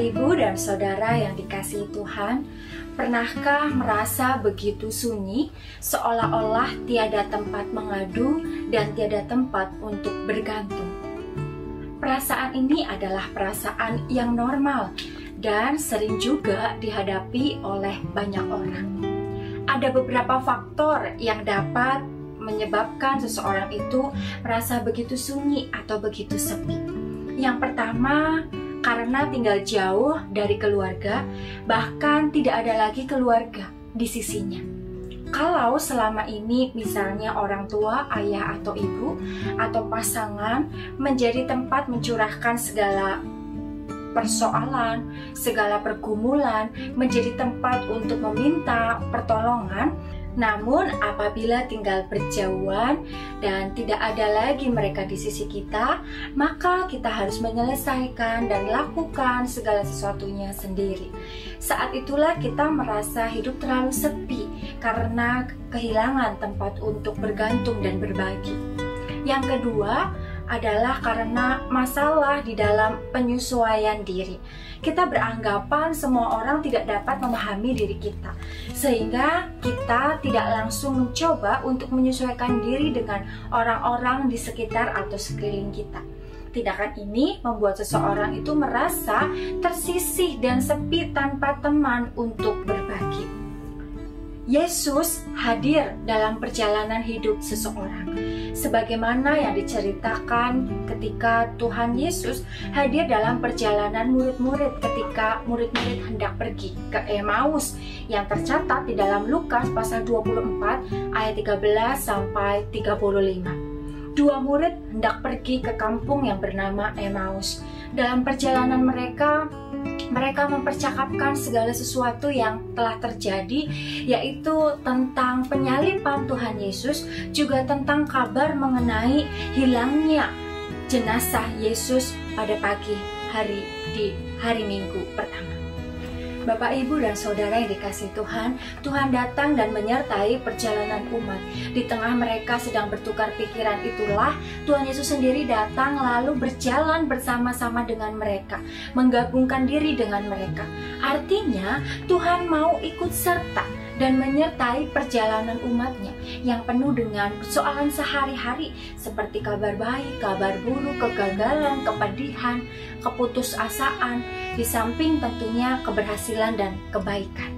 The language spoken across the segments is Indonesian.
Ibu dan Saudara yang dikasihi Tuhan, pernahkah merasa begitu sunyi, seolah-olah tiada tempat mengadu dan tiada tempat untuk bergantung? Perasaan ini adalah perasaan yang normal dan sering juga dihadapi oleh banyak orang. Ada beberapa faktor yang dapat menyebabkan seseorang itu merasa begitu sunyi atau begitu sepi. Yang pertama, karena tinggal jauh dari keluarga, bahkan tidak ada lagi keluarga di sisinya. Kalau selama ini misalnya orang tua, ayah atau ibu, atau pasangan menjadi tempat mencurahkan segala persoalan, segala pergumulan, menjadi tempat untuk meminta pertolongan. Namun apabila tinggal berjauhan dan tidak ada lagi mereka di sisi kita, maka kita harus menyelesaikan dan lakukan segala sesuatunya sendiri. Saat itulah kita merasa hidup terlalu sepi karena kehilangan tempat untuk bergantung dan berbagi. Yang kedua adalah karena masalah di dalam penyesuaian diri. Kita beranggapan semua orang tidak dapat memahami diri kita, sehingga kita tidak langsung mencoba untuk menyesuaikan diri dengan orang-orang di sekitar atau sekeliling kita. Tindakan ini membuat seseorang itu merasa tersisih dan sepi tanpa teman untuk berbagi. Yesus hadir dalam perjalanan hidup seseorang, sebagaimana yang diceritakan ketika Tuhan Yesus hadir dalam perjalanan murid-murid ketika murid-murid hendak pergi ke Emmaus, yang tercatat di dalam Lukas pasal 24 ayat 13 sampai 35. Dua murid hendak pergi ke kampung yang bernama Emmaus. Dalam perjalanan mereka mempercakapkan segala sesuatu yang telah terjadi, yaitu tentang penyaliban Tuhan Yesus, juga tentang kabar mengenai hilangnya jenazah Yesus pada pagi hari di hari Minggu pertama. Bapak, Ibu, dan Saudara yang dikasihi Tuhan, Tuhan datang dan menyertai perjalanan umat. Di tengah mereka sedang bertukar pikiran itulah Tuhan Yesus sendiri datang lalu berjalan bersama-sama dengan mereka, menggabungkan diri dengan mereka. Artinya Tuhan mau ikut serta dan menyertai perjalanan umatnya yang penuh dengan persoalan sehari-hari seperti kabar baik, kabar buruk, kegagalan, kepedihan, keputusasaan, di samping tentunya keberhasilan dan kebaikan.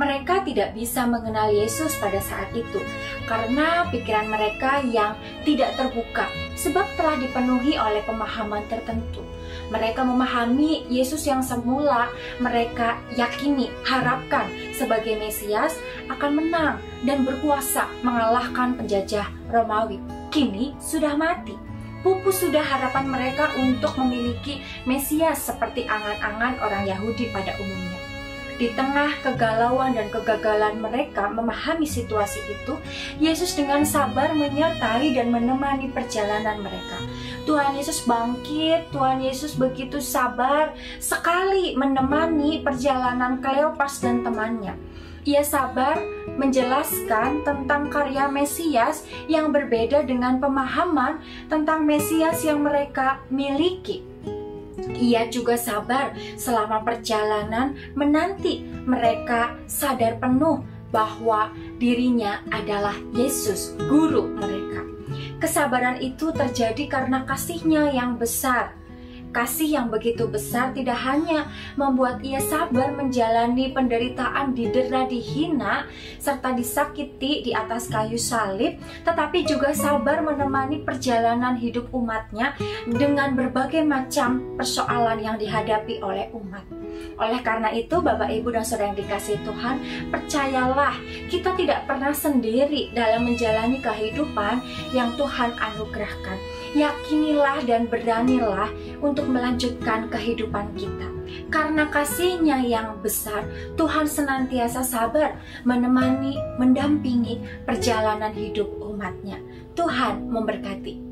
Mereka tidak bisa mengenal Yesus pada saat itu karena pikiran mereka yang tidak terbuka, sebab telah dipenuhi oleh pemahaman tertentu. Mereka memahami Yesus yang semula mereka yakini, harapkan sebagai Mesias akan menang dan berkuasa mengalahkan penjajah Romawi. Kini sudah mati. Pupus sudah harapan mereka untuk memiliki Mesias seperti angan-angan orang Yahudi pada umumnya. Di tengah kegalauan dan kegagalan mereka memahami situasi itu, Yesus dengan sabar menyertai dan menemani perjalanan mereka. Tuhan Yesus bangkit, Tuhan Yesus begitu sabar sekali menemani perjalanan Kleopas dan temannya. Ia sabar menjelaskan tentang karya Mesias yang berbeda dengan pemahaman tentang Mesias yang mereka miliki. Ia juga sabar selama perjalanan menanti mereka sadar penuh bahwa dirinya adalah Yesus, guru mereka. Kesabaran itu terjadi karena kasih-Nya yang besar. Kasih yang begitu besar tidak hanya membuat ia sabar menjalani penderitaan, didera, dihina, serta disakiti di atas kayu salib, tetapi juga sabar menemani perjalanan hidup umatnya dengan berbagai macam persoalan yang dihadapi oleh umat. Oleh karena itu, Bapak, Ibu, dan Saudara yang dikasihi Tuhan, percayalah, kita tidak pernah sendiri dalam menjalani kehidupan yang Tuhan anugerahkan. Yakinilah dan beranilah untuk melanjutkan kehidupan kita. Karena kasih-Nya yang besar, Tuhan senantiasa sabar menemani, mendampingi perjalanan hidup umat-Nya. Tuhan memberkati.